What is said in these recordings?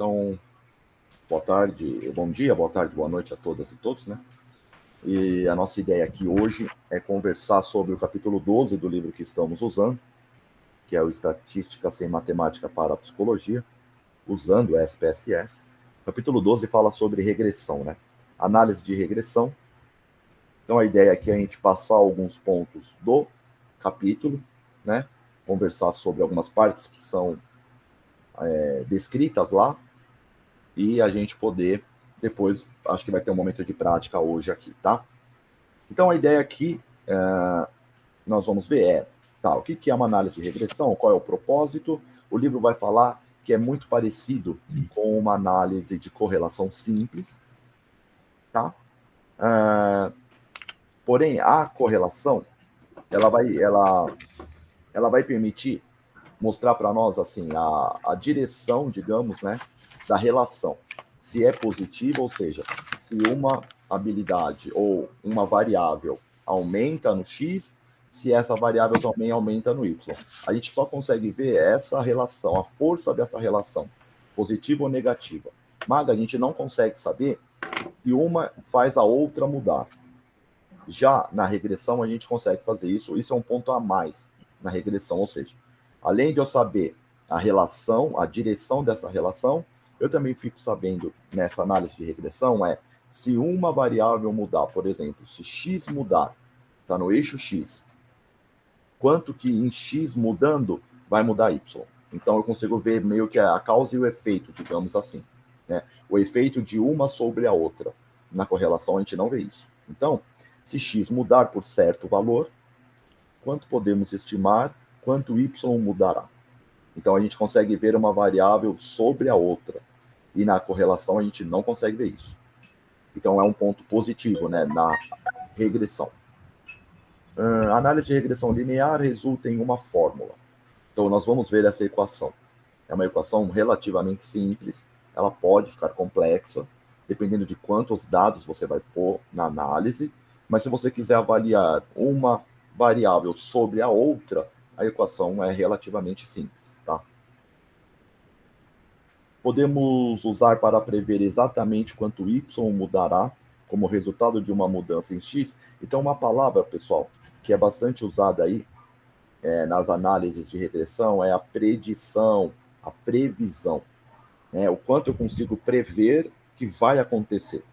Então, boa tarde, bom dia, boa tarde, boa noite a todas e todos, né? E a nossa ideia aqui hoje é conversar sobre o capítulo 12 do livro que estamos usando, que é o Estatística sem Matemática para a Psicologia, usando o SPSS. O capítulo 12 fala sobre regressão, né? Análise de regressão. Então, a ideia aqui é a gente passar alguns pontos do capítulo, né? Conversar sobre algumas partes que são descritas lá, e a gente poder, depois, acho que vai ter um momento de prática hoje aqui, tá? Então, a ideia aqui, nós vamos ver o que é uma análise de regressão, qual é o propósito. O livro vai falar que é muito parecido com uma análise de correlação simples, tá? Porém, a correlação, ela vai permitir mostrar para nós, assim, a direção, digamos, né, da relação. Se é positiva, ou seja, se uma habilidade ou uma variável aumenta no X, se essa variável também aumenta no Y. A gente só consegue ver essa relação, a força dessa relação, positiva ou negativa. Mas a gente não consegue saber que uma faz a outra mudar. Já na regressão, a gente consegue fazer isso. Isso é um ponto a mais na regressão, ou seja, além de eu saber a relação, a direção dessa relação, eu também fico sabendo, nessa análise de regressão, se uma variável mudar, por exemplo, se x mudar, está no eixo x, quanto que em x mudando vai mudar y. Então eu consigo ver meio que a causa e o efeito, digamos assim, né? O efeito de uma sobre a outra. Na correlação a gente não vê isso. Então, se x mudar por certo valor, quanto podemos estimar quanto y mudará? Então a gente consegue ver uma variável sobre a outra. E na correlação a gente não consegue ver isso. Então é um ponto positivo, né, na regressão. A análise de regressão linear resulta em uma fórmula. Então nós vamos ver essa equação. É uma equação relativamente simples, ela pode ficar complexa, dependendo de quantos dados você vai pôr na análise, mas se você quiser avaliar uma variável sobre a outra, a equação é relativamente simples, tá? Podemos usar para prever exatamente quanto y mudará como resultado de uma mudança em x. Então, uma palavra, pessoal, que é bastante usada aí nas análises de regressão é a predição, a previsão. Né? O quanto eu consigo prever que vai acontecer.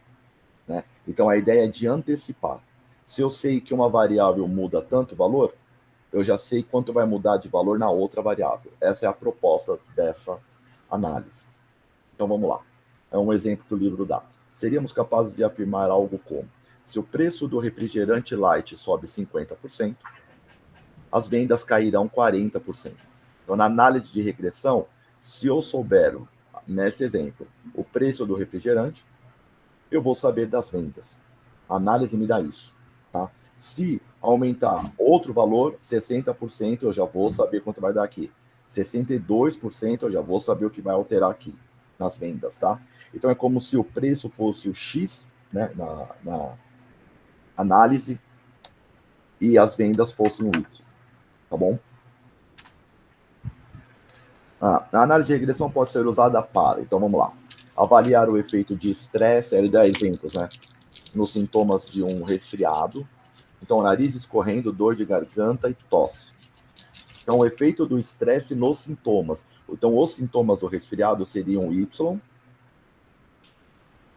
Né? Então, a ideia é de antecipar. Se eu sei que uma variável muda tanto valor, eu já sei quanto vai mudar de valor na outra variável. Essa é a proposta dessa análise. Então, vamos lá. É um exemplo que o livro dá. Seríamos capazes de afirmar algo como: se o preço do refrigerante light sobe 50%, as vendas cairão 40%. Então, na análise de regressão, se eu souber, nesse exemplo, o preço do refrigerante, eu vou saber das vendas. A análise me dá isso, tá? Se aumentar outro valor, 60%, eu já vou saber quanto vai dar aqui. 62%, eu já vou saber o que vai alterar aqui nas vendas, tá? Então, é como se o preço fosse o X, né, na análise, e as vendas fossem o Y, tá bom? A análise de regressão pode ser usada para, então vamos lá, avaliar o efeito de estresse, ele dá exemplos, né, nos sintomas de um resfriado. Então, nariz escorrendo, dor de garganta e tosse. Então, o efeito do estresse nos sintomas. Então, os sintomas do resfriado seriam Y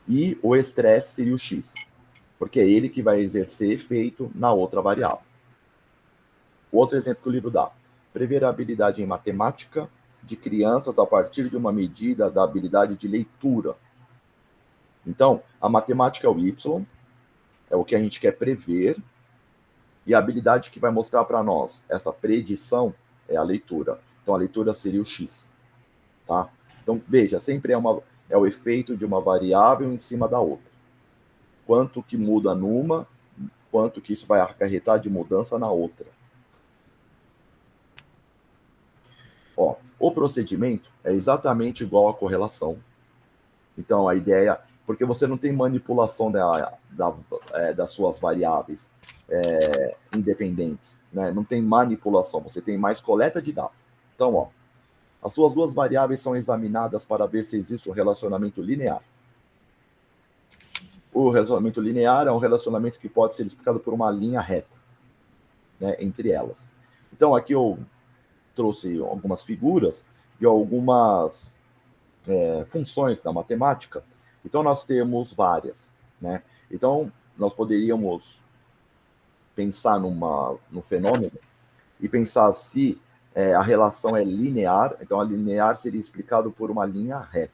e o estresse seria o X, porque é ele que vai exercer efeito na outra variável. O outro exemplo que o livro dá: prever a habilidade em matemática de crianças a partir de uma medida da habilidade de leitura. Então, a matemática é o Y, é o que a gente quer prever, e a habilidade que vai mostrar para nós essa predição é a leitura. Então, a leitura seria o X, tá? Então, veja, sempre é o efeito de uma variável em cima da outra. Quanto que muda numa, quanto que isso vai acarretar de mudança na outra. Ó, o procedimento é exatamente igual à correlação. Então, a ideia... Porque você não tem manipulação das suas variáveis independentes. Né? Não tem manipulação, você tem mais coleta de dados. Então, ó, As suas duas variáveis são examinadas para ver se existe um relacionamento linear. O relacionamento linear é um relacionamento que pode ser explicado por uma linha reta, né, entre elas. Então, aqui eu trouxe algumas figuras de algumas funções da matemática. Então, nós temos várias, né? Então, nós poderíamos pensar num fenômeno e pensar se a relação é linear. Então, a linear seria explicado por uma linha reta,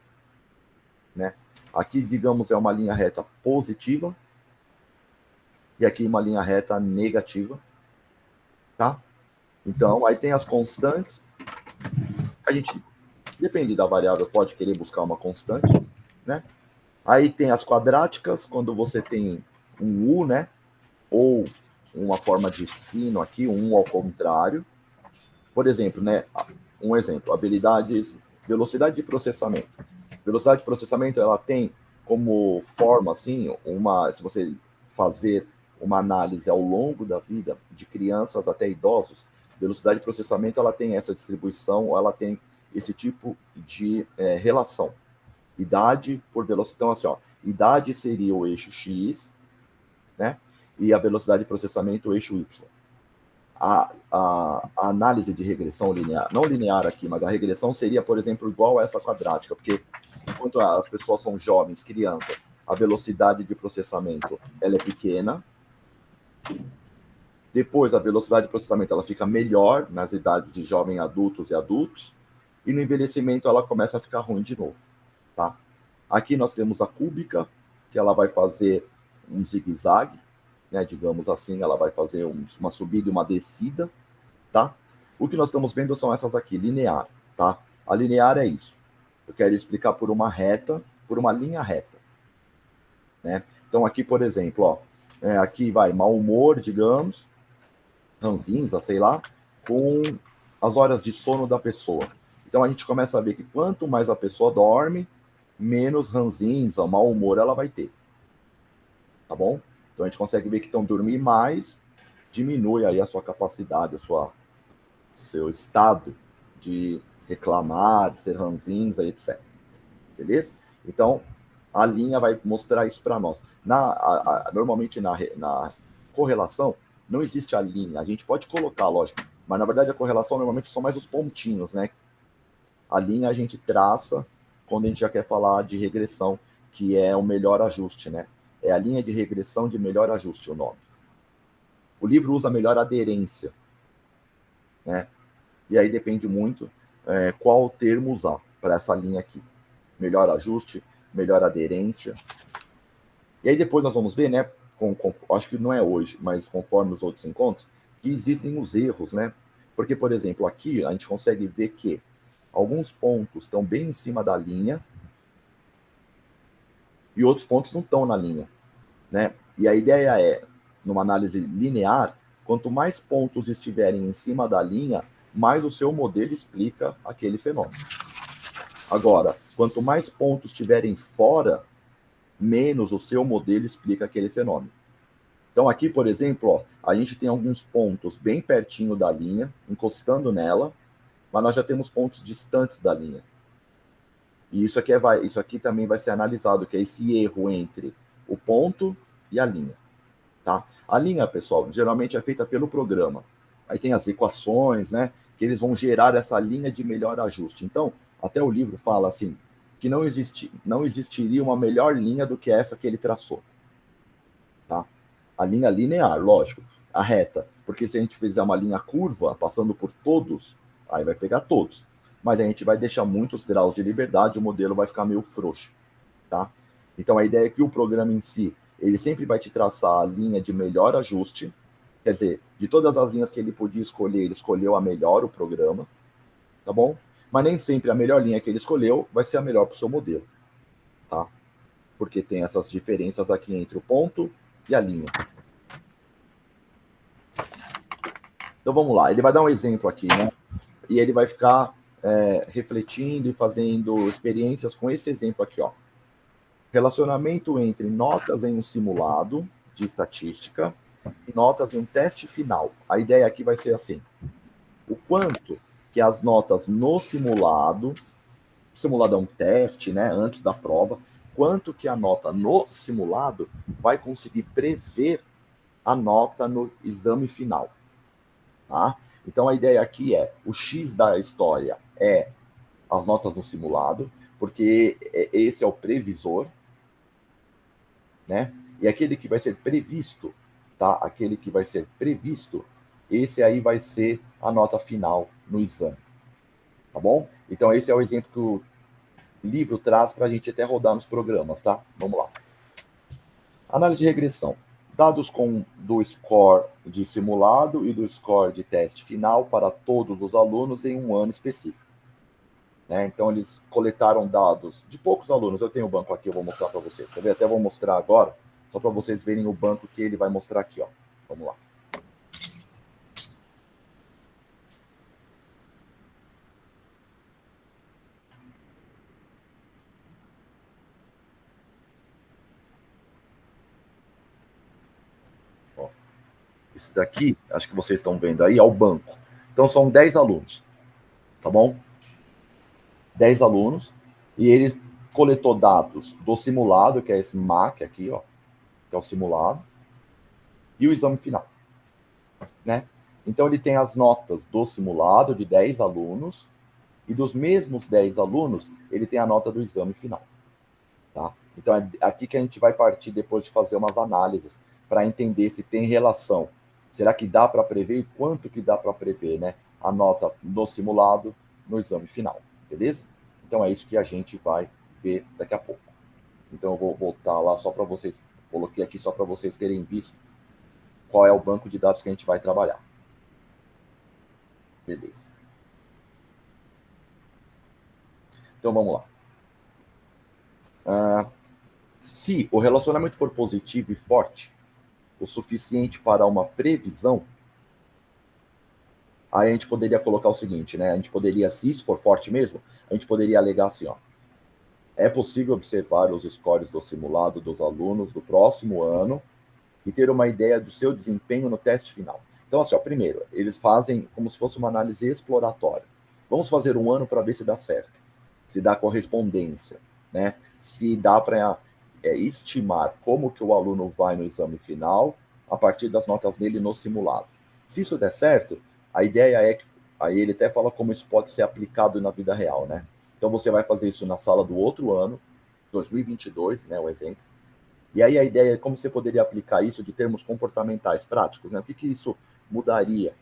né? Aqui, digamos, é uma linha reta positiva e aqui uma linha reta negativa, tá? Então, aí tem as constantes. A gente, depende da variável, pode querer buscar uma constante, né? Aí tem as quadráticas, quando você tem um U, né? Ou uma forma de sino aqui, um U ao contrário. Por exemplo, né? Um exemplo, habilidades, velocidade de processamento. Velocidade de processamento, ela tem como forma, assim, se você fazer uma análise ao longo da vida, de crianças até idosos, velocidade de processamento, ela tem essa distribuição, ela tem esse tipo de relação. Idade por velocidade. Então, assim, ó, idade seria o eixo X, né? E a velocidade de processamento, o eixo Y. A análise de regressão linear, não linear aqui, mas a regressão seria, por exemplo, igual a essa quadrática, porque enquanto as pessoas são jovens, crianças, a velocidade de processamento ela é pequena. Depois, a velocidade de processamento ela fica melhor nas idades de jovem, adultos e adultos. E no envelhecimento ela começa a ficar ruim de novo, tá? Aqui nós temos a cúbica, que ela vai fazer um zigue-zague, né, digamos assim, ela vai fazer uma subida e uma descida, tá? O que nós estamos vendo são essas aqui, linear, tá? A linear é isso. Eu quero explicar por uma reta, por uma linha reta, né? Então aqui, por exemplo, ó, aqui vai mau humor, digamos, ranzinza, sei lá, com as horas de sono da pessoa. Então a gente começa a ver que quanto mais a pessoa dorme, menos ranzinza, mau humor ela vai ter, tá bom? Então a gente consegue ver que então dormir mais diminui aí a sua capacidade, seu estado de reclamar, de ser ranzinza, etc. Beleza? Então a linha vai mostrar isso para nós. Normalmente na correlação não existe a linha. A gente pode colocar, lógico, mas na verdade a correlação normalmente são mais os pontinhos, né? A linha a gente traça quando a gente já quer falar de regressão, que é o melhor ajuste, né? É a linha de regressão de melhor ajuste o nome. O livro usa melhor aderência, né? E aí depende muito qual termo usar para essa linha aqui. Melhor ajuste, melhor aderência. E aí depois nós vamos ver, né? Acho que não é hoje, mas conforme os outros encontros, que existem os erros, né? Porque, por exemplo, aqui a gente consegue ver que alguns pontos estão bem em cima da linha e outros pontos não estão na linha, né? E a ideia é, numa análise linear, quanto mais pontos estiverem em cima da linha, mais o seu modelo explica aquele fenômeno. Agora, quanto mais pontos estiverem fora, menos o seu modelo explica aquele fenômeno. Então aqui, por exemplo, ó, a gente tem alguns pontos bem pertinho da linha, encostando nela, mas nós já temos pontos distantes da linha. E isso aqui também vai ser analisado, que é esse erro entre o ponto e a linha. Tá? A linha, pessoal, geralmente é feita pelo programa. Aí tem as equações, né? Que eles vão gerar essa linha de melhor ajuste. Então, até o livro fala assim, que não existiria uma melhor linha do que essa que ele traçou. Tá? A linha linear, lógico, a reta. Porque se a gente fizer uma linha curva, passando por todos, aí vai pegar todos. Mas a gente vai deixar muitos graus de liberdade, o modelo vai ficar meio frouxo. Tá? Então, a ideia é que o programa em si, ele sempre vai te traçar a linha de melhor ajuste. Quer dizer, de todas as linhas que ele podia escolher, ele escolheu a melhor, o programa. Tá bom? Mas nem sempre a melhor linha que ele escolheu vai ser a melhor para o seu modelo. Tá? Porque tem essas diferenças aqui entre o ponto e a linha. Então vamos lá, ele vai dar um exemplo aqui, né? E ele vai ficar refletindo e fazendo experiências com esse exemplo aqui, ó. Relacionamento entre notas em um simulado de estatística e notas em um teste final. A ideia aqui vai ser assim: o quanto que as notas no simulado, o simulado é um teste, né, antes da prova, quanto que a nota no simulado vai conseguir prever a nota no exame final, tá? Então a ideia aqui é, o X da história é as notas no simulado, porque esse é o previsor, né? E aquele que vai ser previsto, tá? Aquele que vai ser previsto, esse aí vai ser a nota final no exame, tá bom? Então esse é o exemplo que o livro traz para a gente até rodar nos programas, tá? Vamos lá. Análise de regressão. Dados do score de simulado e do score de teste final para todos os alunos em um ano específico. Né? Então, eles coletaram dados de poucos alunos. Eu tenho o banco aqui, eu vou mostrar para vocês. Quer ver? Até vou mostrar agora, só para vocês verem o banco que ele vai mostrar aqui. Ó. Vamos lá. Ó. Esse daqui, acho que vocês estão vendo aí, é o banco. Então, são 10 alunos, tá bom? 10 alunos, e ele coletou dados do simulado, que é esse MAC aqui, ó, que é o simulado, e o exame final, né? Então, ele tem as notas do simulado de 10 alunos, e dos mesmos 10 alunos, ele tem a nota do exame final, tá? Então, é aqui que a gente vai partir depois de fazer umas análises, para entender se tem relação. Será que dá para prever e quanto que dá para prever, né? A nota no simulado, no exame final, beleza? Então, é isso que a gente vai ver daqui a pouco. Então, eu vou voltar lá só para vocês, coloquei aqui só para vocês terem visto qual é o banco de dados que a gente vai trabalhar. Beleza. Então, vamos lá. Se o relacionamento for positivo e forte, o suficiente para uma previsão, aí a gente poderia colocar o seguinte, né? A gente poderia, se isso for forte mesmo, a gente poderia alegar assim, ó. É possível observar os scores do simulado dos alunos do próximo ano e ter uma ideia do seu desempenho no teste final. Então, assim, ó, primeiro, eles fazem como se fosse uma análise exploratória. Vamos fazer um ano para ver se dá certo, se dá correspondência, né? Se dá para estimar como que o aluno vai no exame final a partir das notas dele no simulado. Se isso der certo, a ideia é que, aí ele até fala como isso pode ser aplicado na vida real, né? Então você vai fazer isso na sala do outro ano, 2022, né, um exemplo. E aí a ideia é como você poderia aplicar isso de termos comportamentais práticos, né? O que que isso mudaria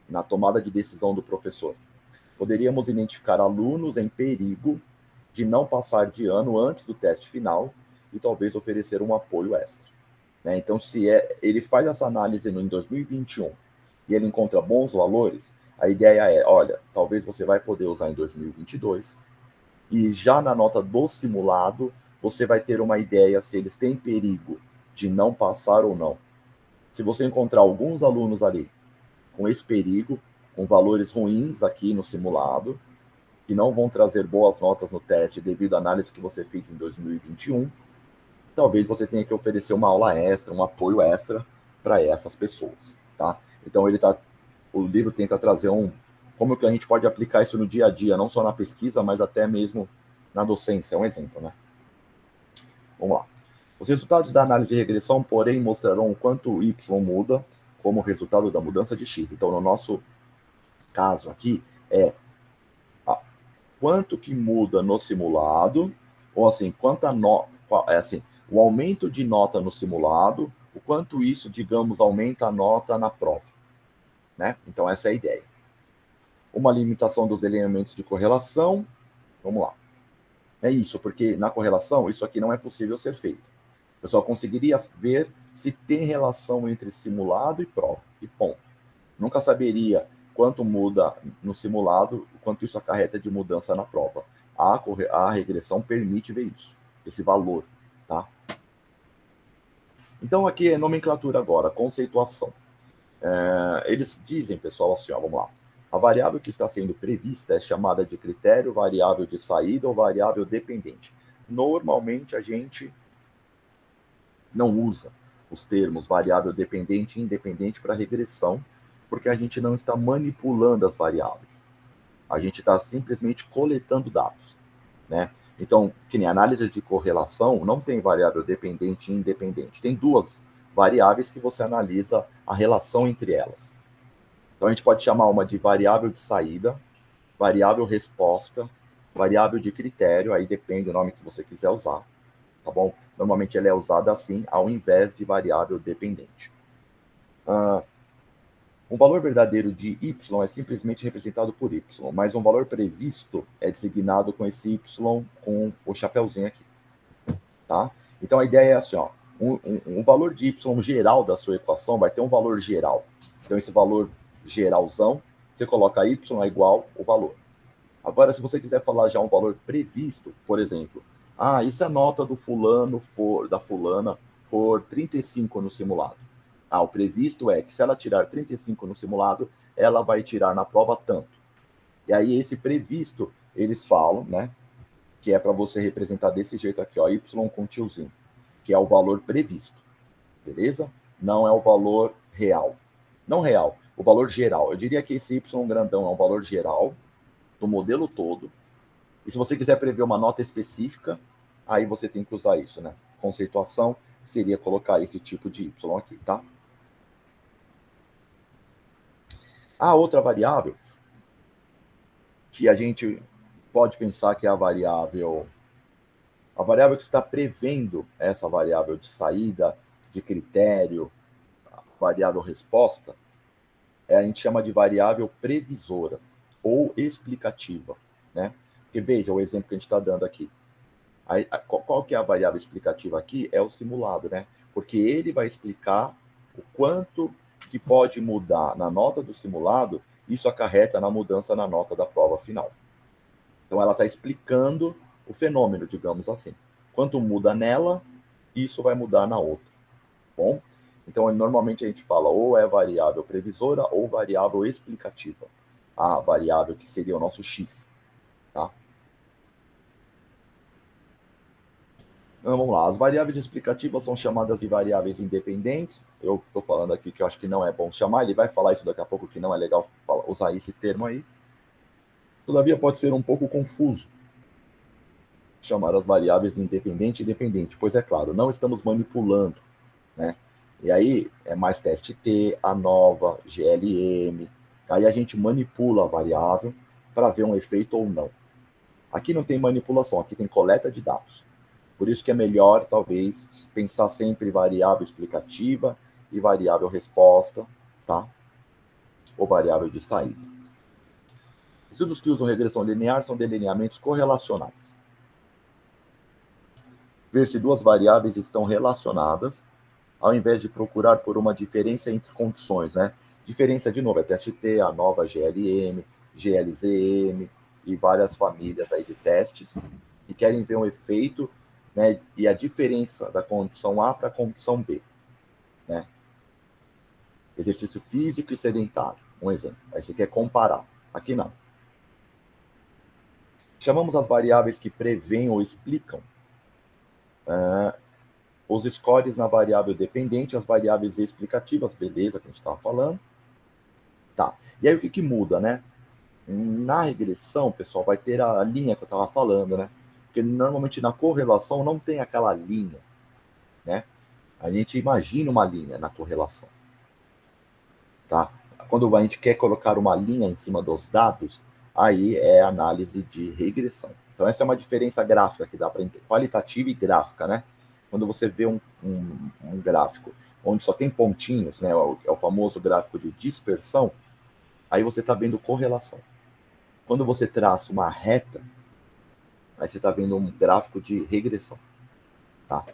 na tomada de decisão do professor? Poderíamos identificar alunos em perigo de não passar de ano antes do teste final e talvez oferecer um apoio extra. Né? Então, se ele faz essa análise em 2021 e ele encontra bons valores, a ideia é, olha, talvez você vai poder usar em 2022 e já na nota do simulado você vai ter uma ideia se eles têm perigo de não passar ou não. Se você encontrar alguns alunos ali com esse perigo, com valores ruins aqui no simulado, que não vão trazer boas notas no teste devido à análise que você fez em 2021, talvez você tenha que oferecer uma aula extra, um apoio extra para essas pessoas, tá? Então o livro tenta trazer como que a gente pode aplicar isso no dia a dia, não só na pesquisa, mas até mesmo na docência, é um exemplo, né? Vamos lá. Os resultados da análise de regressão, porém, mostrarão o quanto Y muda como resultado da mudança de X. Então, no nosso caso aqui, é quanto que muda no simulado, ou assim, o aumento de nota no simulado, o quanto isso, digamos, aumenta a nota na prova. Né? Então, essa é a ideia. Uma limitação dos elementos de correlação. Vamos lá. É isso, porque na correlação, isso aqui não é possível ser feito. Eu só conseguiria ver se tem relação entre simulado e prova, e ponto. Nunca saberia quanto muda no simulado, quanto isso acarreta de mudança na prova. A regressão permite ver isso, esse valor, tá? Então aqui é nomenclatura agora, conceituação. Eles dizem, pessoal, assim, ó, vamos lá. A variável que está sendo prevista é chamada de critério, variável de saída ou variável dependente. Normalmente a gente não usa os termos variável dependente e independente para regressão, porque a gente não está manipulando as variáveis. A gente está simplesmente coletando dados, né? Então, que nem análise de correlação, não tem variável dependente e independente. Tem duas variáveis que você analisa a relação entre elas. Então, a gente pode chamar uma de variável de saída, variável resposta, variável de critério, aí depende do nome que você quiser usar, tá bom? Normalmente ela é usada assim, ao invés de variável dependente. Um valor verdadeiro de y é simplesmente representado por y, mas um valor previsto é designado com esse y com o chapéuzinho aqui, tá? Então a ideia é assim, ó, um valor de y geral da sua equação vai ter um valor geral. Então esse valor geralzão, você coloca y é igual o valor. Agora, se você quiser falar já um valor previsto, por exemplo, e se a nota do fulano da fulana for 35 no simulado? O previsto é que se ela tirar 35 no simulado, ela vai tirar na prova tanto. E aí esse previsto, eles falam, né, que é para você representar desse jeito aqui, ó, y com tiozinho, que é o valor previsto, beleza? Não é o valor real. Não real, o valor geral. Eu diria que esse y grandão é um valor geral do modelo todo. E se você quiser prever uma nota específica, aí você tem que usar isso, né? Conceituação seria colocar esse tipo de y aqui, tá? A outra variável que a gente pode pensar que é a variável que está prevendo essa variável de saída, de critério, variável resposta, a gente chama de variável previsora ou explicativa, né? Porque veja o exemplo que a gente está dando aqui. Qual que é a variável explicativa aqui? É o simulado, né? Porque ele vai explicar o quanto que pode mudar na nota do simulado, isso acarreta na mudança na nota da prova final. Então ela está explicando o fenômeno, digamos assim. Quanto muda nela, isso vai mudar na outra. Bom? Então normalmente a gente fala ou é variável previsora ou variável explicativa. A variável que seria o nosso x, tá? Então, vamos lá, as variáveis explicativas são chamadas de variáveis independentes. Eu estou falando aqui que eu acho que não é bom chamar, ele vai falar isso daqui a pouco, que não é legal usar esse termo aí. Todavia, pode ser um pouco confuso chamar as variáveis independente e dependente, pois é claro, não estamos manipulando, né? E aí é mais teste T, ANOVA, GLM, aí a gente manipula a variável para ver um efeito ou não. Aqui não tem manipulação, aqui tem coleta de dados. Por isso que é melhor, talvez, pensar sempre em variável explicativa e variável resposta, tá? Ou variável de saída. Estudos que usam regressão linear são delineamentos correlacionais. Ver se duas variáveis estão relacionadas, ao invés de procurar por uma diferença entre condições, né? Diferença, de novo, é teste T, ANOVA, GLM, GLZM e várias famílias aí de testes que querem ver um efeito, né, e a diferença da condição A para a condição B, né? Exercício físico e sedentário, um exemplo. Aí você quer comparar. Aqui não. Chamamos as variáveis que prevêem ou explicam os scores na variável dependente, as variáveis explicativas, beleza, que a gente estava falando. Tá. E aí o que muda, né? Na regressão, pessoal, vai ter a linha que eu estava falando, né? Porque normalmente na correlação não tem aquela linha, né? A gente imagina uma linha na correlação, tá? Quando a gente quer colocar uma linha em cima dos dados, aí é análise de regressão. Então essa é uma diferença gráfica que dá para entender, qualitativa e gráfica, né? Quando você vê um gráfico onde só tem pontinhos, né? É o famoso gráfico de dispersão, aí você está vendo correlação. Quando você traça uma reta, aí você está vendo um gráfico de regressão, tá?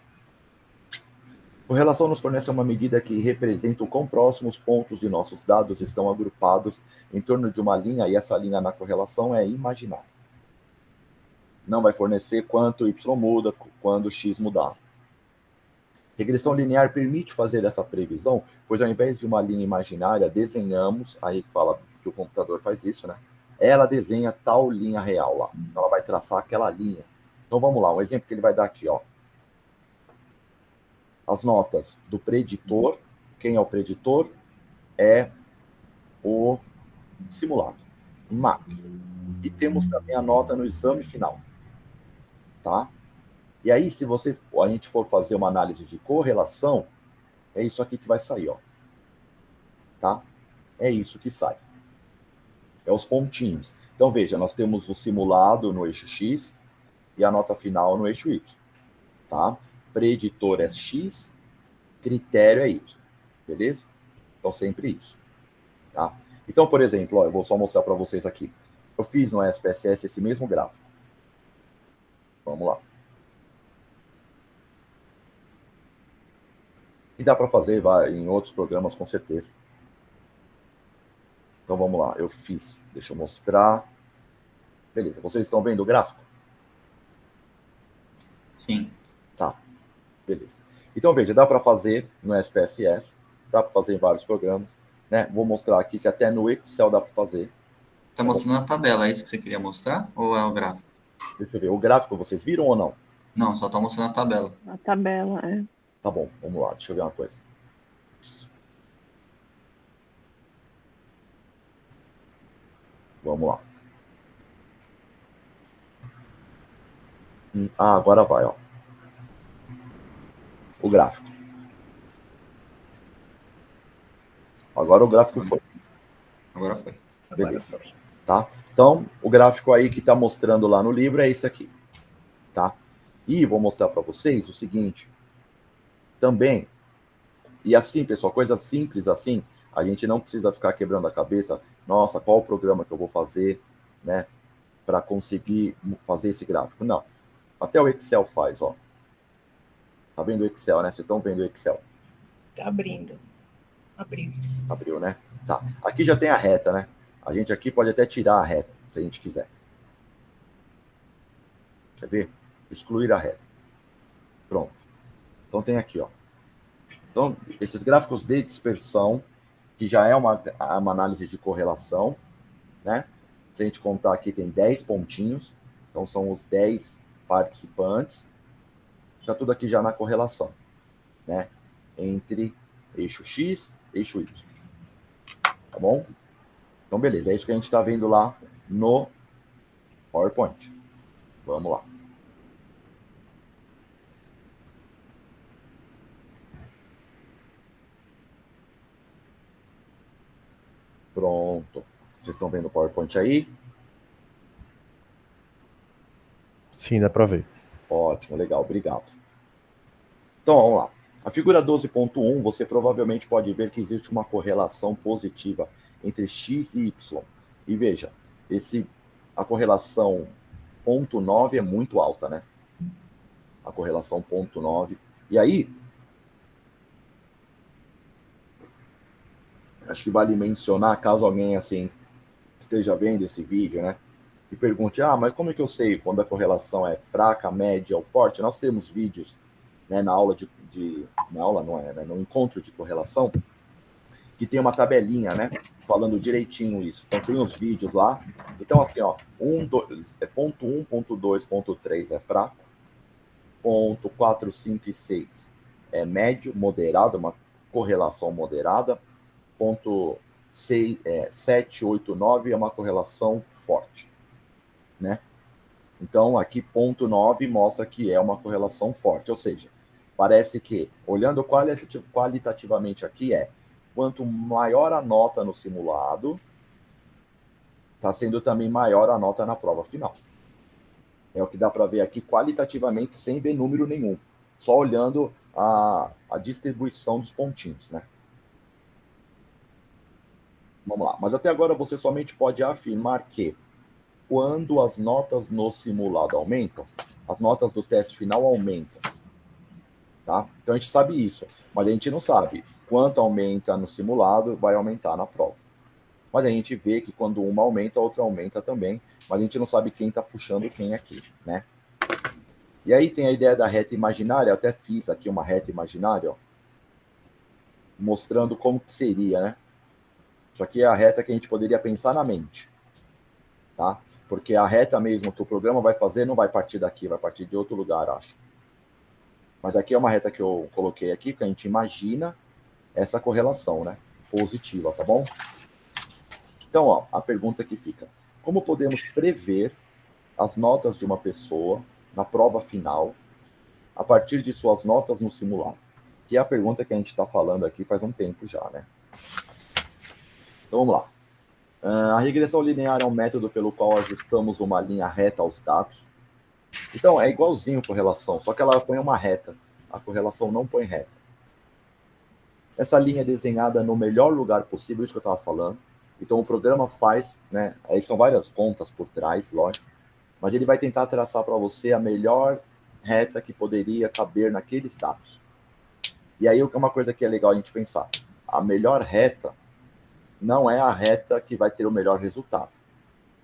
Correlação nos fornece uma medida que representa o quão próximos pontos de nossos dados estão agrupados em torno de uma linha, e essa linha na correlação é imaginária. Não vai fornecer quanto y muda quando x mudar. Regressão linear permite fazer essa previsão, pois ao invés de uma linha imaginária, desenhamos, aí fala que o computador faz isso, né? Ela desenha tal linha real lá. Então ela vai traçar aquela linha. Então vamos lá, um exemplo que ele vai dar aqui, ó. As notas do preditor. Quem é o preditor? É o simulado. MAP. E temos também a nota no exame final, tá? E aí, se a gente for fazer uma análise de correlação, é isso aqui que vai sair, ó. Tá? É isso que sai. É os pontinhos. Então, veja, nós temos o simulado no eixo X e a nota final no eixo Y, tá? Preditor é X, critério é Y, beleza? Então, sempre isso, tá? Então, por exemplo, ó, eu vou só mostrar para vocês aqui. Eu fiz no SPSS esse mesmo gráfico. Vamos lá. E dá para fazer em outros programas, com certeza. Então, vamos lá. Eu fiz. Deixa eu mostrar. Beleza. Vocês estão vendo o gráfico? Sim. Tá. Beleza. Então, veja, dá para fazer no SPSS, dá para fazer em vários programas, né? Vou mostrar aqui que até no Excel dá para fazer. Tá mostrando a tabela, é isso que você queria mostrar? Ou é o gráfico? Deixa eu ver, o gráfico vocês viram ou não? Não, só tá mostrando a tabela. A tabela, é. Tá bom, vamos lá, deixa eu ver uma coisa. Vamos lá. Agora vai, ó. O gráfico. Agora o gráfico foi. Agora foi. Beleza. Tá? Então, o gráfico aí que está mostrando lá no livro é esse aqui. Tá? E vou mostrar para vocês o seguinte. Também, e assim, pessoal, coisa simples assim, a gente não precisa ficar quebrando a cabeça. Nossa, qual o programa que eu vou fazer, né? Para conseguir fazer esse gráfico. Não. Até o Excel faz, ó. Tá vendo o Excel, né? Vocês estão vendo o Excel. Tá abrindo. Abriu, né? Tá. Aqui já tem a reta, né? A gente aqui pode até tirar a reta, se a gente quiser. Quer ver? Excluir a reta. Pronto. Então tem aqui, ó. Então, esses gráficos de dispersão, que já é uma análise de correlação, né? Se a gente contar aqui, tem 10 pontinhos. Então, são os 10 participantes. Está tudo aqui já na correlação, né? Entre eixo X e eixo Y. Tá bom? Então, beleza. É isso que a gente está vendo lá no PowerPoint. Vamos lá. Pronto. Vocês estão vendo o PowerPoint aí? Sim, dá para ver. Ótimo, legal, obrigado. Então, vamos lá. A figura 12.1, você provavelmente pode ver que existe uma correlação positiva entre X e Y. E veja, a correlação 0,9 é muito alta, né? A correlação 0,9. E aí, acho que vale mencionar, caso alguém assim esteja vendo esse vídeo, né? E pergunte, mas como é que eu sei quando a correlação é fraca, média ou forte? Nós temos vídeos, né, na aula na aula não é, né, no encontro de correlação, que tem uma tabelinha, né, falando direitinho isso. Então tem os vídeos lá. Então assim, ó, ponto 1, ponto 2, ponto 3 é fraco, ponto 4, 5 e 6 é médio, moderado, uma correlação moderada, ponto 7, 8, 9 é uma correlação forte, né? Então, aqui, ponto 9 mostra que é uma correlação forte, ou seja, parece que, olhando qualitativamente aqui, quanto maior a nota no simulado, está sendo também maior a nota na prova final. É o que dá para ver aqui qualitativamente, sem ver número nenhum, só olhando a distribuição dos pontinhos, né? Vamos lá. Mas até agora você somente pode afirmar que quando as notas no simulado aumentam, as notas do teste final aumentam. Tá? Então a gente sabe isso, mas a gente não sabe quanto aumenta no simulado, vai aumentar na prova. Mas a gente vê que quando uma aumenta, a outra aumenta também, mas a gente não sabe quem está puxando quem aqui, né? E aí tem a ideia da reta imaginária, eu até fiz aqui uma reta imaginária, ó, mostrando como que seria, né? Isso aqui é a reta que a gente poderia pensar na mente, tá? Porque a reta mesmo que o programa vai fazer não vai partir daqui, vai partir de outro lugar, acho. Mas aqui é uma reta que eu coloquei aqui, que a gente imagina essa correlação, né? Positiva, tá bom? Então, ó, a pergunta que fica. como podemos prever as notas de uma pessoa na prova final a partir de suas notas no simulado? Que é a pergunta que a gente está falando aqui faz um tempo já, né? Então vamos lá. A regressão linear é um método pelo qual ajustamos uma linha reta aos dados. Então, é igualzinho correlação, só que ela põe uma reta. A correlação não põe reta. Essa linha é desenhada no melhor lugar possível, isso que eu estava falando. Então, o programa faz, né? Aí são várias contas por trás, lógico. Mas ele vai tentar traçar para você a melhor reta que poderia caber naqueles dados. E aí, uma coisa que é legal a gente pensar. A melhor reta não é a reta que vai ter o melhor resultado,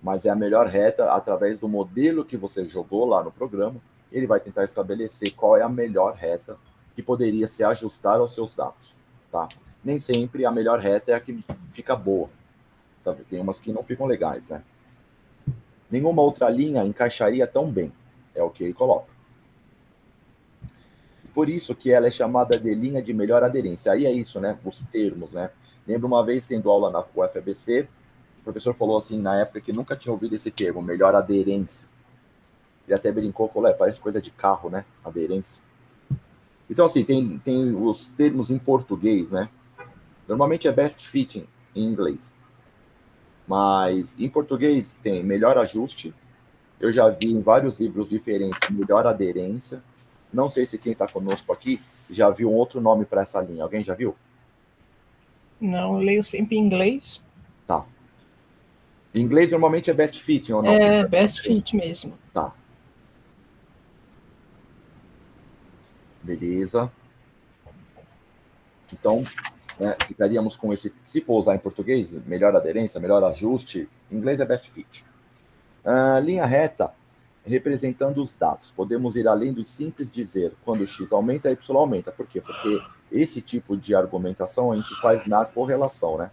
mas é a melhor reta através do modelo que você jogou lá no programa. Ele vai tentar estabelecer qual é a melhor reta que poderia se ajustar aos seus dados, tá? Nem sempre a melhor reta é a que fica boa. Tá? Tem umas que não ficam legais, né? Nenhuma outra linha encaixaria tão bem, é o que ele coloca. Por isso que ela é chamada de linha de melhor aderência. Aí é isso, né? Os termos, né? Lembro uma vez tendo aula na UFABC, o professor falou assim, na época, que nunca tinha ouvido esse termo, melhor aderência. Ele até brincou, falou, parece coisa de carro, né? Aderência. Então, assim, tem os termos em português, né? Normalmente é best fit em inglês. Mas em português tem melhor ajuste. Eu já vi em vários livros diferentes melhor aderência. Não sei se quem está conosco aqui já viu um outro nome para essa linha. Alguém já viu? Não, eu leio sempre em inglês. Tá. Em inglês normalmente é best fit ou não? É, best fit mesmo. Tá. Beleza. Então, né, ficaríamos com esse, se for usar em português, melhor aderência, melhor ajuste. Em inglês é best fit. Linha reta, representando os dados. Podemos ir além do simples dizer quando x aumenta, y aumenta. Por quê? Porque esse tipo de argumentação a gente faz na correlação, né?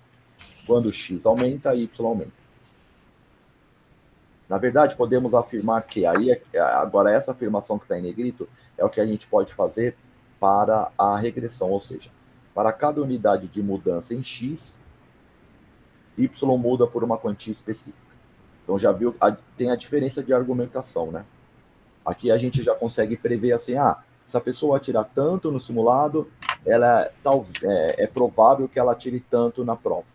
Quando x aumenta, y aumenta. Na verdade, podemos afirmar que, agora essa afirmação que está em negrito, é o que a gente pode fazer para a regressão, ou seja, para cada unidade de mudança em x, y muda por uma quantia específica. Então, já viu, tem a diferença de argumentação, né? Aqui a gente já consegue prever assim, se a pessoa tirar tanto no simulado, é provável que ela tire tanto na prova.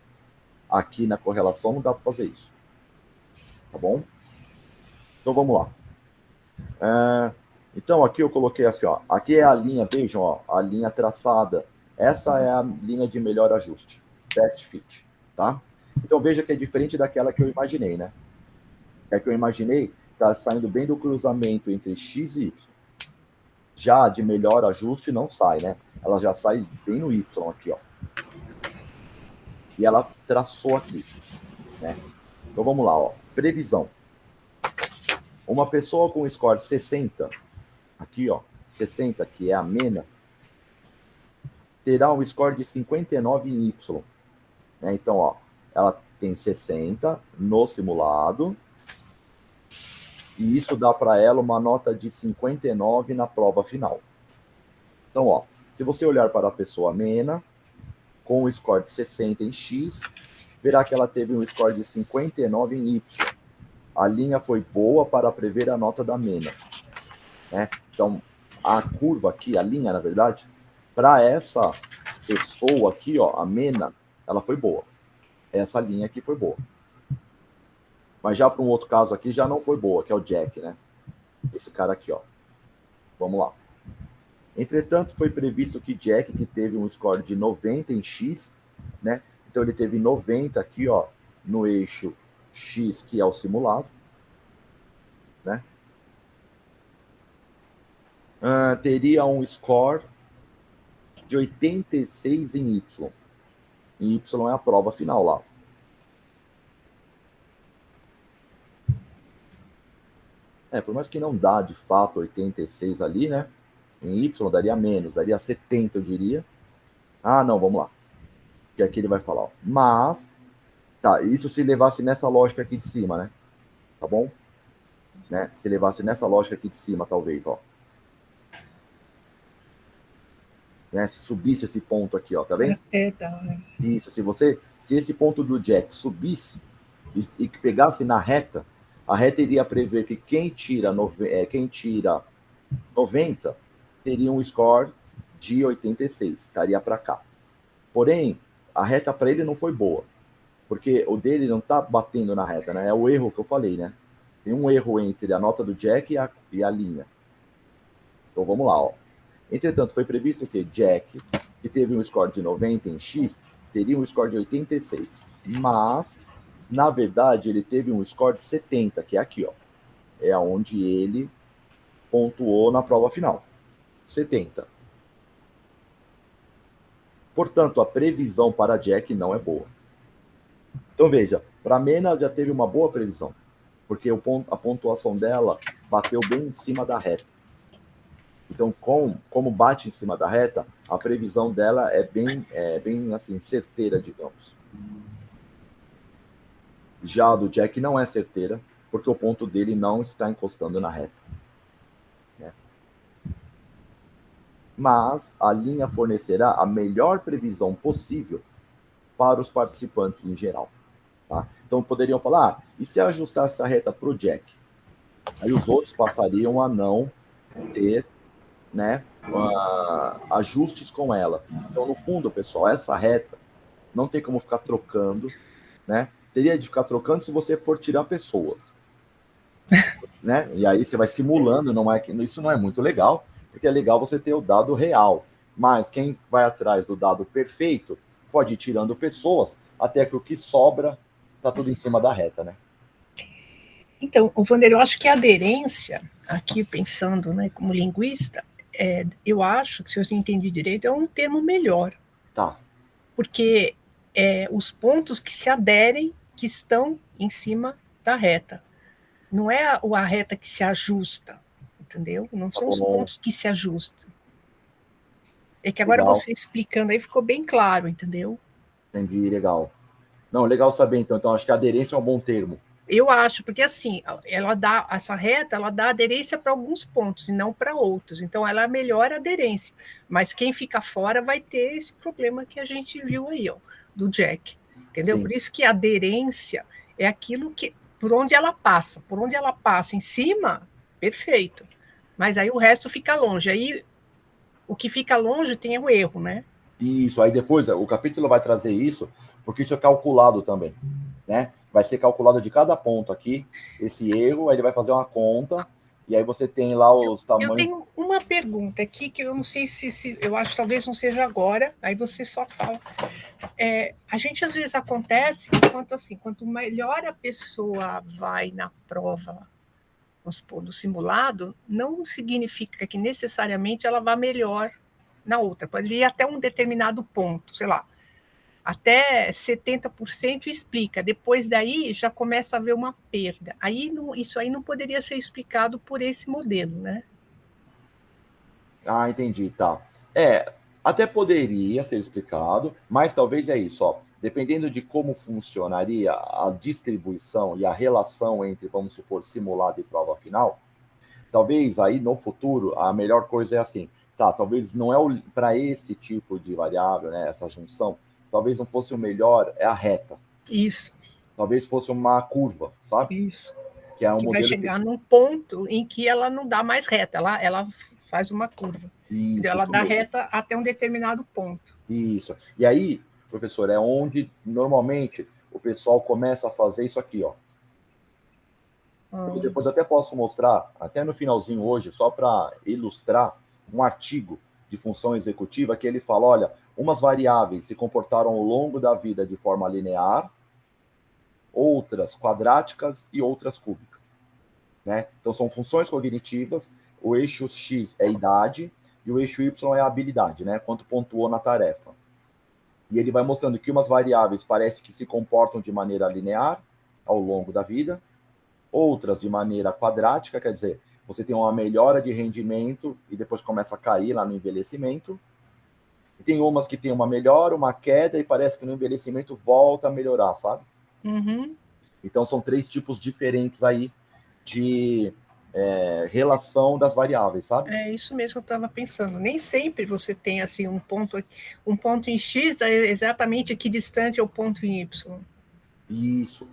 Aqui na correlação não dá para fazer isso. Tá bom? Então, vamos lá. Então, aqui eu coloquei assim, ó. Aqui é a linha, vejam, ó, a linha traçada. Essa é a linha de melhor ajuste. Best fit, tá? Então, veja que é diferente daquela que eu imaginei, né? É que eu imaginei, tá saindo bem do cruzamento entre x e y. Já de melhor ajuste não sai, né? Ela já sai bem no y aqui, ó. E ela traçou aqui, né? Então, vamos lá, ó. Previsão. Uma pessoa com score 60, aqui, ó, 60, que é a mena, terá um score de 59 em Y. Né? Então, ó, ela tem 60 no simulado, e isso dá para ela uma nota de 59 na prova final. Então, ó, se você olhar para a pessoa mena, com o score de 60 em X, verá que ela teve um score de 59 em Y. A linha foi boa para prever a nota da mena. Né? Então, a curva aqui, a linha, na verdade, para essa pessoa aqui, ó, a mena, ela foi boa. Essa linha aqui foi boa. Mas já para um outro caso aqui, já não foi boa, que é o Jack, né? Esse cara aqui, ó. Vamos lá. Entretanto, foi previsto que Jack, que teve um score de 90 em X, né? Então, ele teve 90 aqui, ó, no eixo X, que é o simulado, né? Teria um score de 86 em Y. Em Y é a prova final lá. Por mais que não dá, de fato, 86 ali, né? Em Y daria menos, daria 70, eu diria. Não, vamos lá. Que aqui ele vai falar, ó. Mas, tá, isso se levasse nessa lógica aqui de cima, né? Tá bom? Né? Se levasse nessa lógica aqui de cima, talvez, ó. Né? Se subisse esse ponto aqui, ó, tá vendo? Até dá, né? Isso, se esse ponto do Jack subisse, e que pegasse na reta, a reta iria prever que quem tira 90 teria um score de 86, estaria para cá. Porém, a reta para ele não foi boa, porque o dele não está batendo na reta, né? É o erro que eu falei, né? Tem um erro entre a nota do Jack e a linha. Então vamos lá, ó. Entretanto, foi previsto que Jack, que teve um score de 90 em X, teria um score de 86. Mas, na verdade, ele teve um score de 70, que é aqui, ó. É onde ele pontuou na prova final. 70. Portanto, a previsão para Jack não é boa. Então veja, para Mena já teve uma boa previsão, porque a pontuação dela bateu bem em cima da reta. Então, como bate em cima da reta, a previsão dela é bem assim, certeira, digamos. Já a do Jack não é certeira, porque o ponto dele não está encostando na reta. Né? Mas a linha fornecerá a melhor previsão possível para os participantes em geral. Tá? Então poderiam falar, e se ajustasse a reta para o Jack? Aí os outros passariam a não ter, né, ajustes com ela. Então, no fundo, pessoal, essa reta não tem como ficar trocando, né? Teria de ficar trocando se você for tirar pessoas. Né? E aí você vai simulando, isso não é muito legal, porque é legal você ter o dado real. Mas quem vai atrás do dado perfeito pode ir tirando pessoas, até que o que sobra está tudo em cima da reta, né? Então, Wander, eu acho que a aderência, aqui pensando, né, como linguista, eu acho que, se eu entendi direito, é um termo melhor. Tá. Porque os pontos que se aderem, que estão em cima da reta. Não é a reta que se ajusta, entendeu? Não são os pontos que se ajustam. É que agora Legal. você explicando aí ficou bem claro, entendeu? Entendi, legal. Não, legal saber, então. Então, acho que a aderência é um bom termo. Eu acho, porque assim, essa reta, ela dá aderência para alguns pontos e não para outros. Então, ela melhora a aderência. Mas quem fica fora vai ter esse problema que a gente viu aí, ó, do Jack. Entendeu? Sim. Por isso que a aderência é aquilo que, por onde ela passa. Por onde ela passa em cima, perfeito. Mas aí o resto fica longe. Aí o que fica longe tem o erro, né? Isso, aí depois o capítulo vai trazer isso, porque isso é calculado também, né? Vai ser calculado de cada ponto aqui, esse erro, aí ele vai fazer uma conta, e aí você tem lá os tamanhos... Eu tenho uma pergunta aqui, que eu não sei se eu acho que talvez não seja agora, aí você só fala. A gente, às vezes, acontece quanto melhor a pessoa vai na prova, vamos supor, no simulado, não significa que necessariamente ela vá melhor na outra. Pode ir até um determinado ponto, sei lá, até 70% explica. Depois daí já começa a haver uma perda. Isso aí não poderia ser explicado por esse modelo, né? Ah, entendi, tá. Até poderia ser explicado, mas talvez é isso, ó. Dependendo de como funcionaria a distribuição e a relação entre, vamos supor, simulado e prova final, talvez aí no futuro a melhor coisa é assim, tá, talvez não é para esse tipo de variável, né, essa junção, talvez não fosse o melhor, é a reta. Isso. Talvez fosse uma curva, sabe? Isso. Que é um que modelo vai chegar num ponto em que ela não dá mais reta, ela faz uma curva. Isso, ela dá mesmo. reta até um determinado ponto. Isso. E aí, professor, é onde normalmente o pessoal começa a fazer isso aqui, ó. Depois até posso mostrar, até no finalzinho hoje, só para ilustrar, um artigo de função executiva que ele fala, olha, umas variáveis se comportaram ao longo da vida de forma linear, outras quadráticas e outras cúbicas. Né? Então, são funções cognitivas, o eixo X é idade e o eixo Y é habilidade, né? Quanto pontuou na tarefa. E ele vai mostrando que umas variáveis parece que se comportam de maneira linear ao longo da vida, outras de maneira quadrática, quer dizer, você tem uma melhora de rendimento e depois começa a cair lá no envelhecimento. E tem umas que tem uma melhora, uma queda, e parece que no envelhecimento volta a melhorar, sabe? Uhum. Então, são 3 tipos diferentes aí de relação das variáveis, sabe? É isso mesmo que eu estava pensando. Nem sempre você tem assim um ponto em X exatamente equidistante ao ponto em Y. Isso.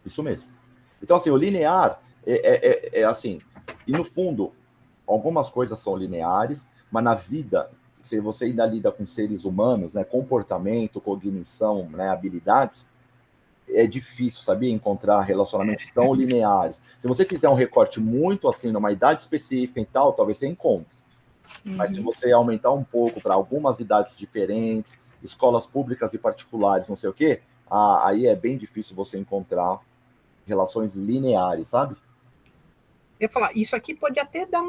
Isso mesmo. Então, assim, o linear é assim, e no fundo, algumas coisas são lineares, mas na vida, se você ainda lida com seres humanos, né, comportamento, cognição, né, habilidades, é difícil, sabia, encontrar relacionamentos tão lineares. Se você fizer um recorte muito assim, numa idade específica e tal, talvez você encontre. Mas se você aumentar um pouco para algumas idades diferentes, escolas públicas e particulares, não sei o quê, aí é bem difícil você encontrar relações lineares, sabe? Eu ia falar, isso aqui pode até dar